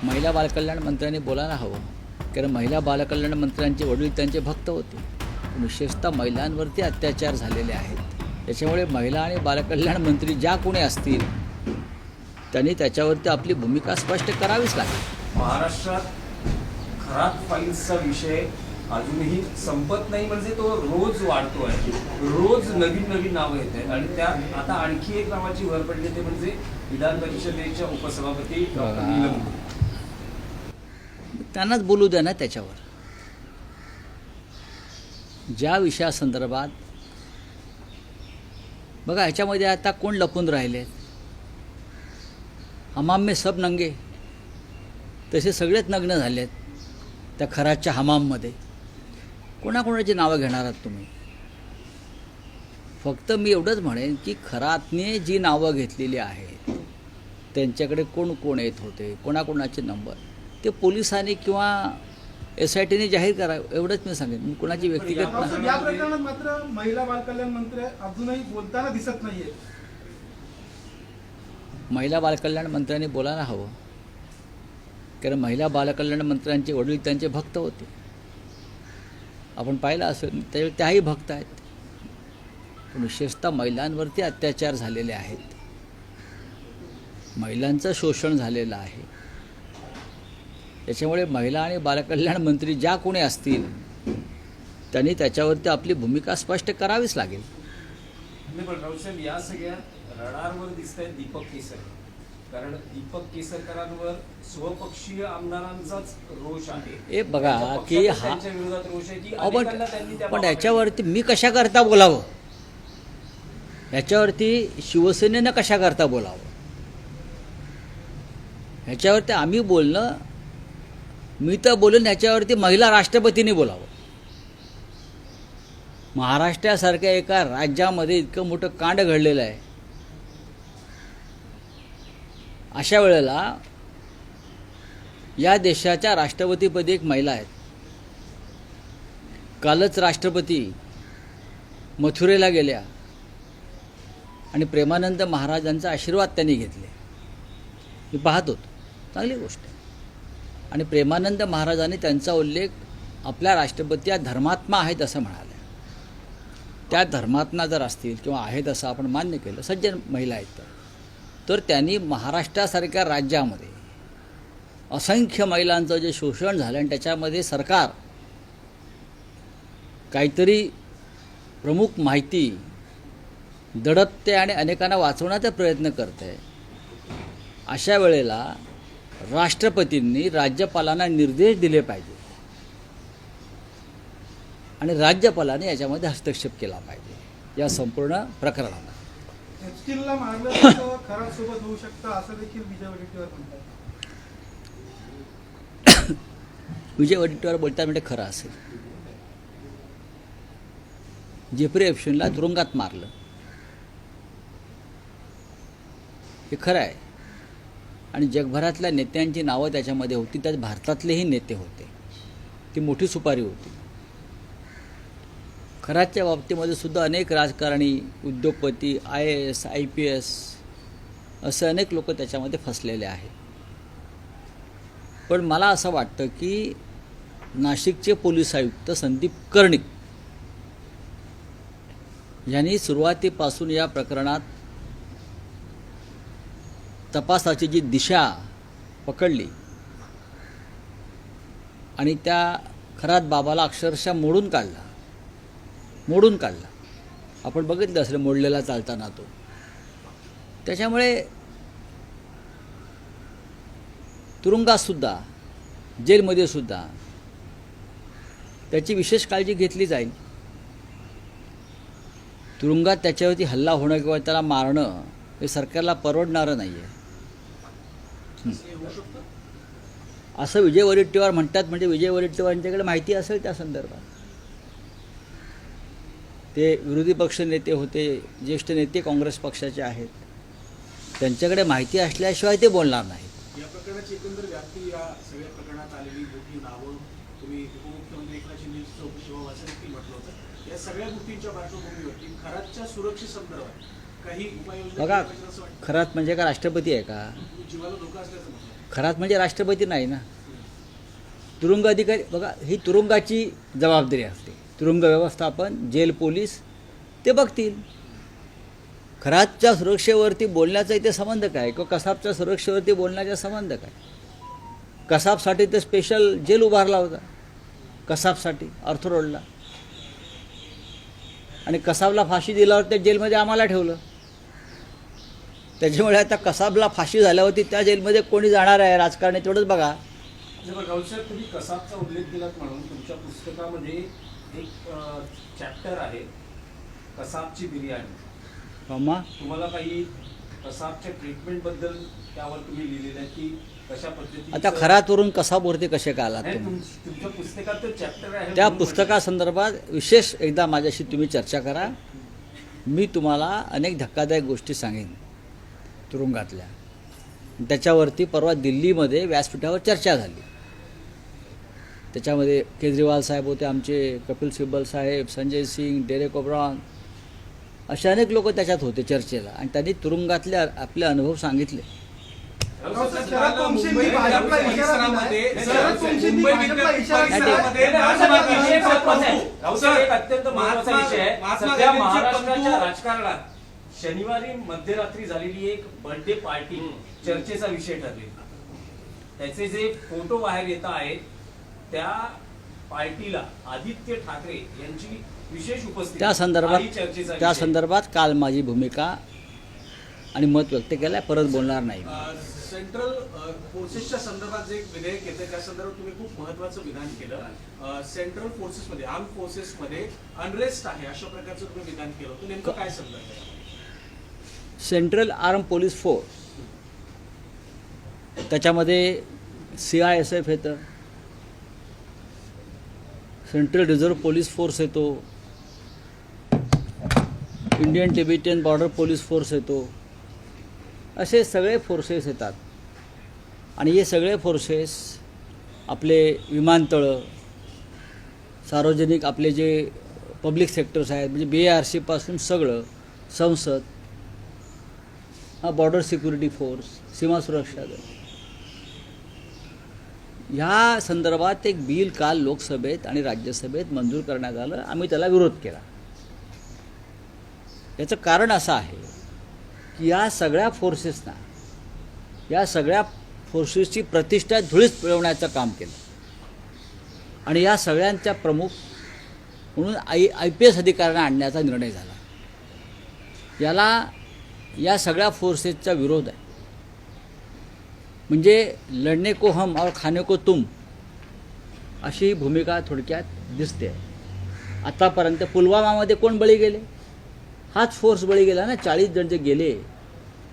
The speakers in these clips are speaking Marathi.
महिला बालकल्याण मंत्र्यांनी बोलायला हवं, कारण महिला बालकल्याण मंत्र्यांचे वडील त्यांचे भक्त होते. विशेषतः महिलांवरती अत्याचार झालेले आहेत. त्याच्यामुळे महिला आणि बालकल्याण मंत्री ज्या कोणी असतील त्यांनी त्याच्यावरती आपली भूमिका स्पष्ट करावीच लागेल. महाराष्ट्रात खराब फाईल्सचा विषय अजूनही संपत नाही, म्हणजे तो रोज वाढतो आहे. रोज नवीन नवीन नावं येत आहेत आणि त्या आता आणखी एक नावाची भर पडली ते म्हणजे विधान परिषदेच्या उपसभापती डॉक्टर नीलम. त्यांनाच बोलू द्या ना त्याच्यावर. ज्या विषयासंदर्भात बघा, ह्याच्यामध्ये आता कोण लपून राहिले? हमाम में सब नंगे, तसे सगळेच नग्न झालेत त्या खराच्या हमाममध्ये. कोणाकोणाची नावं घेणार आहात तुम्ही? फक्त मी एवढंच म्हणेन की खरातने जी नावं घेतलेली आहेत त्यांच्याकडे कोण कोण येत होते, कोणाकोणाचे नंबर, ते पोलिसांनी किंवा SITने जाहीर करावं, एवढंच मी सांगेन. मी कोणाची व्यक्तिगत या प्रकरणात मात्र महिला बालकल्याण मंत्री अजूनही बोलताना दिसत नाहीये. महिला बालकल्याण मंत्र्यांनी बोलायला हवं, कारण महिला बालकल्याण मंत्र्यांचे वडील त्यांचे भक्त होते. आपण पाहिलं असेल त्याही भक्त आहेत. पण विशेषतः महिलांवरती अत्याचार झालेले आहेत, महिलांचं शोषण झालेलं आहे. त्याच्यामुळे महिला आणि बालकल्याण मंत्री ज्या कोणी असतील त्यांनी त्याच्यावरती आपली भूमिका स्पष्ट करावीच लागेल. साहेब, या सगळ्या रडारवर दिसत आहेत दीपक केसरकर, कारण दीपक केसरकरांवर स्वपक्षीय आमदारांचाच रोष आहे. हे बघा की हा त्यांच्या विरोधात रोष आहे की अनेकांना त्यांनी त्या पण याच्यावरती मी कशा करता बोलावं, ह्याच्यावरती शिवसेनेनं कशा करता बोलावं, ह्याच्यावरती आम्ही बोलणं, मी तर बोलून ह्याच्यावरती महिला राष्ट्रपतींनी बोलावं. महाराष्ट्रासारख्या एका राज्यामध्ये इतकं मोठं कांड घडलेलं आहे. अशा वेळेला या देशाच्या राष्ट्रपतीपदी एक महिला आहेत. कालच राष्ट्रपती मथुरेला गेल्या आणि प्रेमानंद महाराजांचा आशीर्वाद त्यांनी घेतले. मी पाहत होतो, चांगली गोष्ट आहे. आणि प्रेमानंद महाराजांनी त्यांचा उल्लेख आपल्या राष्ट्रपती या धर्मात्मा आहेत असं म्हणाले. त्या धर्मात्मा जर असतील किंवा आहेत असं आपण मान्य केलं, सज्जन महिला आहेत तर त्यांनी महाराष्ट्रासारख्या राज्यामध्ये असंख्य महिलांचं जे शोषण झालं आणि त्याच्यामध्ये सरकार काहीतरी प्रमुख माहिती दडपते आणि अनेकांना वाचवण्याचा प्रयत्न करते. अशा वेळेला राष्ट्रपतींनी राज्यपालांना निर्देश दिले पाहिजे आणि राज्यपालांनी याच्यामध्ये हस्तक्षेप केला पाहिजे या संपूर्ण प्रकरणाला. एचटीला मारलं तर खराब सोबत होऊ शकतं असं देखील विजय वडेट्टीवार म्हणतात. विजय वडेट्टीवार बोलतात म्हणजे खरं असेल. जेफ्री एप्स्टाईनला तुरुंगात मारलं हे खरं आहे आणि जगभरातल्या नेत्यांची नावं त्याच्यामध्ये होती, त्यात भारतातलेही नेते होते. ती मोठी सुपारी होती. खराच्या बाबतीमध्ये सुद्धा अनेक राजकारणी, उद्योगपती, IAS, IPS असे अनेक लोक त्याच्यामध्ये फसलेले आहेत. पण मला असं वाटतं की नाशिकचे पोलीस आयुक्त संदीप कर्णिक यांनी सुरुवातीपासून या प्रकरणात तपासाची जी दिशा पकडली आणि त्या खरात बाबाला अक्षरशः मोडून काढला. आपण बघितलं असेल मोडलेला चालताना तो. त्याच्यामुळे तुरुंगातसुद्धा, जेलमध्ये सुद्धा त्याची विशेष काळजी घेतली जाईल. तुरुंगात त्याच्यावरती हल्ला होणं किंवा त्याला मारणं हे सरकारला परवडणारं नाही आहे असं विजय वडेट्टीवार म्हणतात. म्हणजे विजय वडेट्टीवारांच्याकडे माहिती असेल त्या संदर्भात. ते विरोधी पक्ष नेते होते, ज्येष्ठ नेते काँग्रेस पक्षाचे आहेत, त्यांच्याकडे माहिती असल्याशिवाय ते बोलणार नाहीत. या प्रकरणाची एकंदर व्याप्ती, या सगळ्या प्रकरणात आलेली मोठी नावं, तुम्ही उपमुख्यमंत्री एकनाथ शिंदेची चौकशी व्हावं असं देखील म्हटलं होतं. या सगळ्या गोष्टींच्या पार्श्वभूमीवरती खरातच्या सुरक्षेसंदर्भात काही उपाययोजना बघा, खरात म्हणजे का राष्ट्रपती आहे का? जीवाला धोका असल्याचं म्हटलं. खरात म्हणजे राष्ट्रपती नाही ना. तुरुंग अधिकारी बघा, ही तुरुंगाची जबाबदारी असते. तुरुंग व्यवस्थापन, जेल पोलीस ते बघतील. खरातच्या सुरक्षेवरती बोलण्याचा इथे संबंध काय, किंवा कसाबच्या सुरक्षेवरती बोलण्याचा संबंध काय. कसाबसाठी ते स्पेशल जेल उभारला होता, कसाबसाठी ऑर्थो रोडला, आणि कसाबला फाशी दिल्यावर त्या जेलमध्ये आम्हाला ठेवलं. त्याच्यामुळे आता कसाबला फाशी झाल्यावरती त्या जेलमध्ये कोणी जाणार आहे राजकारणी, तेवढंच बघा. राऊत साहेब, तुम्ही कसाबचा उल्लेख केलात म्हणून तुमच्या पुस्तकामध्ये एक चॅप्टर आहे कसाबची बिर्याणी. अम्मा तुम्हाला काही कसाबच्या ट्रीटमेंटबद्दल त्यावर तुम्ही लिहिलेलं आहे की कशा पद्धतीने आता खरातवरून कसाबवरती कसे काय आलात तुम्ही? तुमच्या पुस्तकात तो चॅप्टर आहे त्या म्हणून पुस्तकासंदर्भात विशेष एकदा माझ्याशी तुम्ही चर्चा करा. मी तुम्हाला अनेक धक्कादायक गोष्टी सांगेन तुरुंगातल्या. त्याच्यावरती परवा दिल्लीमध्ये व्यासपीठावर चर्चा झाली. त्याच्यामध्ये केजरीवाल साहेब होते आमचे, कपिल सिब्बल साहेब, संजय सिंग, डेरेक ओब्रॉन, असे अनेक लोक त्याच्यात होते चर्चेला, आणि त्यांनी तुरुंगातले आपले अनुभव सांगितले. राऊत साहेब, शरद वंशींनी भाजपला इशारा दिलाय. शरद वंशींनी भाजपला इशारा दिलाय. राऊत साहेब, एक अत्यंत महत्त्वाचा विषय आहे. महात्मा सध्या गांधींचे महाराष्ट्राच्या बंधू- राजकारणात शनिवारी मध्यरात्री झालेली एक बर्थडे पार्टी चर्चेचा विषय ठरली. त्याचे जे फोटो बाहेर येत आहेत, त्या पार्टीला आदित्य ठाकरे यांची विशेष उपस्थिती त्या हाही चर्चेचा संदर्भात त्या विषय. संदर्भात काल माझी भूमिका आणि मत व्यक्त केलं आहे. परत बोलणार नाही. सेंट्रल फोर्सेसच्या संदर्भात जे एक विधेयक येतं त्या संदर्भात तुम्ही खूप महत्वाचं विधान केलं. सेंट्रल फोर्सेसमध्ये, आर्म फोर्सेसमध्ये अनरेस्ट आहे अशा प्रकारचं तुम्ही विधान केलं होतं. नेमकं काय समजायचं? सेंट्रल आर्म पोलीस फोर्स, त्याच्यामध्ये CISF येतं, सेंट्रल रिझर्व्ह पोलीस फोर्स येतो, Indian Tibetan border police force येतो, असे सगळे फोर्सेस येतात. आणि हे सगळे फोर्सेस आपले विमानतळं, सार्वजनिक आपले जे पब्लिक सेक्टर्स आहेत, म्हणजे BARC पासून सगळं, संसद, बॉर्डर सिक्युरिटी फोर्स, सीमा सुरक्षा दल, ह्या संदर्भात एक बिल काल लोकसभेत आणि राज्यसभेत मंजूर करण्यात आलं. आम्ही त्याला विरोध केला. याचं कारण असं आहे की या सगळ्या फोर्सेसची प्रतिष्ठा धुळीस मिळवण्याचं काम केलं, आणि या सगळ्यांच्या प्रमुख म्हणून IPS अधिकाऱ्यांना आणण्याचा निर्णय झाला. याला या सगळ्या फोर्सेसचा विरोध आहे. म्हणजे लढणे को हम और खाने को तुम अशी ही भूमिका थोडक्यात दिसते. आतापर्यंत पुलवामामध्ये कोण बळी गेले? हाच फोर्स बळी गेला ना. 40 जण जे गेले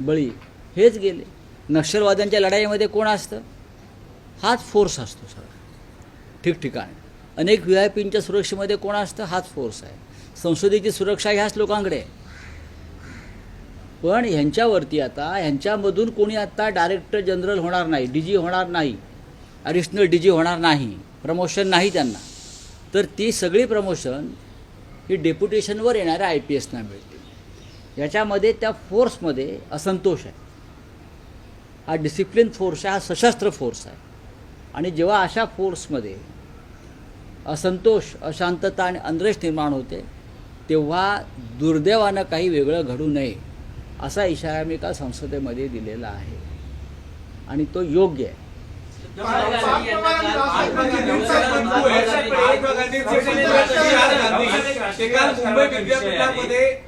बळी, हेच गेले. नक्षलवाद्यांच्या लढाईमध्ये कोण असतं? हाच फोर्स असतो सगळा ठिकठिकाणी. अनेक VIPंच्या सुरक्षेमध्ये कोण असतं? हाच फोर्स आहे. संसदेची सुरक्षा ह्याच लोकांकडे आहे. पण ह्यांच्यावरती आता ह्यांच्यामधून कोणी आता डायरेक्टर जनरल होणार नाही, DG होणार नाही, ॲडिशनल DG होणार नाही, प्रमोशन नाही त्यांना. तर ती सगळी प्रमोशन ही डेप्युटेशनवर येणाऱ्या IPSना मिळते. याच्यामध्ये त्या फोर्समध्ये असंतोष आहे. हा डिसिप्लिन फोर्स आहे, हा सशस्त्र फोर्स आहे. आणि जेव्हा अशा फोर्समध्ये असंतोष, अशांतता आणि अनरेस्ट निर्माण होते, तेव्हा दुर्दैवानं काही वेगळं घडू नये असा इशारा मी काल संसदेमध्ये दिलेला आहे, आणि तो योग्य आहे.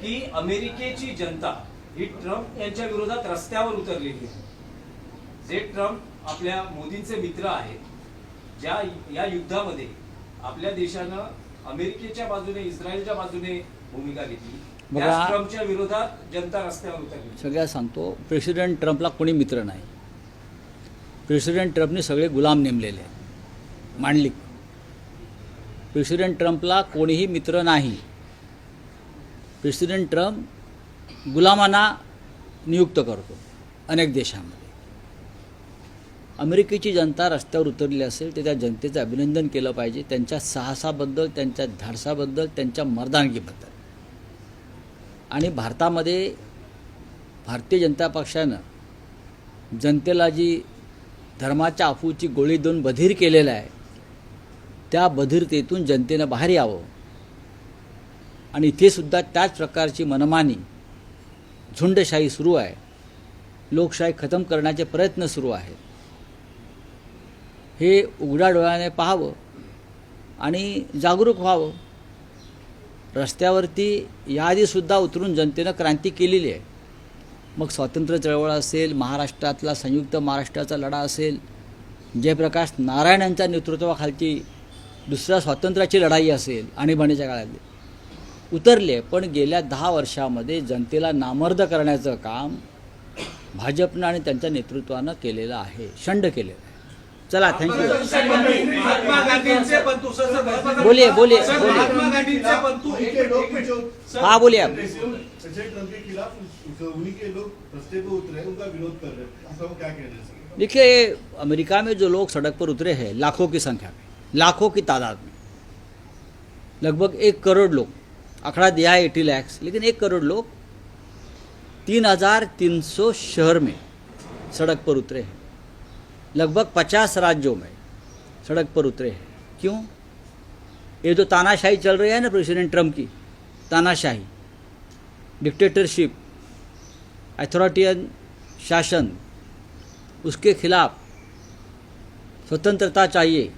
की अमेरिकेची जनता ही ट्रम्प यांच्या विरोधात रस्त्यावर उतरलेली आहे. जे ट्रम्प आपल्या मोदींचे मित्र आहेत, ज्या या युद्धामध्ये आपल्या देशानं अमेरिकेच्या बाजूने, इस्रायलच्या बाजूने भूमिका घेतली, त्या ट्रम्पच्या विरोधात जनता रस्त्यावर उतरली. सगळ्या सांगतो, प्रेसिडेंट ट्रम्पला कोणी मित्र नाही. प्रेसिडेंट ट्रम्पने सगळे गुलाम नेमलेले आहेत, मांडलिक. प्रेसिडेंट ट्रम्पला कोणीही मित्र नाही. प्रेसिडेंट ट्रम्प गुलामांना नियुक्त करतो अनेक देशांमध्ये. अमेरिकेची जनता रस्त्यावर उतरली असेल तर त्या जनतेचं अभिनंदन केलं पाहिजे, त्यांच्या साहसाबद्दल, त्यांच्या धाडसाबद्दल, त्यांच्या मर्दानगीबद्दल. आणि भारतामध्ये भारतीय जनता पक्षानं जनतेला जी धर्माच्या अफूची गोळी देऊन बधीर केलेलं आहे, त्या बधिरतेतून जनतेनं बाहेर यावं. आणि इथे सुद्धा त्याच प्रकारची मनमानी, झुंडशाही सुरू आहे. लोकशाही खतम करण्याचे प्रयत्न सुरू आहेत. हे उघड्या डोळ्याने पाहावं आणि जागरूक व्हावं. रस्त्यावरती याआधीसुद्धा उतरून जनतेनं क्रांती केलेली आहे. मग स्वातंत्र्य चळवळ असेल, महाराष्ट्रातला संयुक्त महाराष्ट्राचा लढा असेल, जयप्रकाश नारायण यांच्या नेतृत्वाखालची दुसऱ्या स्वातंत्र्याची लढाई असेल, आणीबाणीच्या काळातली, उतरली आहे. पण गेल्या 10 वर्षामध्ये जनतेला नामर्द करण्याचं काम भाजपनं आणि त्यांच्या नेतृत्वानं केलेलं आहे, शंड केलेलं आहे. चला, थँक्यू. महात्मा गांधींचे बंधू सर, बोलिए. महात्मा गांधींचे बंधू हाँ, बोलिए आप. संजय ट्रम्प के खिलाफ उन्हीं के लोग रास्ते पे उतरे, उनका विरोध कर रहे हैं, आपको क्या कहना है? देखिए, अमेरिका में जो लोग सड़क पर उतरे हैं लाखों की संख्या में, लाखों की तादाद में, लगभग 1 करोड़ लोग, आंकड़ा दिया है 80 लाख, लेकिन 1 करोड़ लोग 3,300 शहर में सड़क पर उतरे हैं. लगभग 50 राज्यों में सड़क पर उतरे हैं. क्यों? ये जो तानाशाही चल रही है ना प्रेसिडेंट ट्रम्प की, तानाशाही, डिक्टेटरशिप, अथॉरिटियन शासन, उसके खिलाफ स्वतंत्रता चाहिए,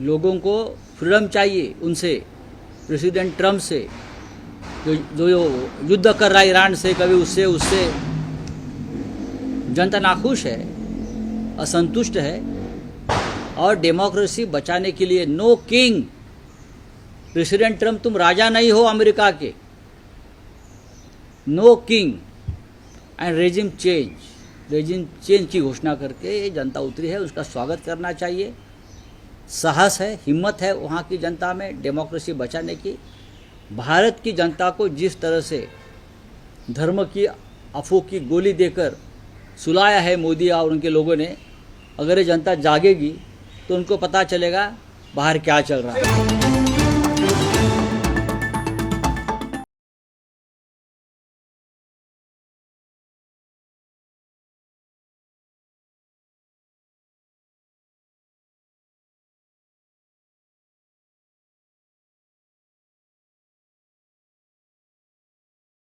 लोगों को फ्रीडम चाहिए उनसे, प्रेसिडेंट ट्रम्प से, जो युद्ध कर रहा है ईरान से, कभी उससे जनता नाखुश है, असंतुष्ट है. और डेमोक्रेसी बचाने के लिए नो किंग, प्रेसिडेंट ट्रम्प तुम राजा नहीं हो अमेरिका के, no king and regime change की घोषणा करके जनता उतरी है. उसका स्वागत करना चाहिए. साहस है, हिम्मत है वहाँ की जनता में डेमोक्रेसी बचाने की. भारत की जनता को जिस तरह से धर्म की अफवाह की गोली देकर सुलाया है मोदी और उनके लोगों ने, अगर ये जनता जागेगी तो उनको पता चलेगा बाहर क्या चल रहा है.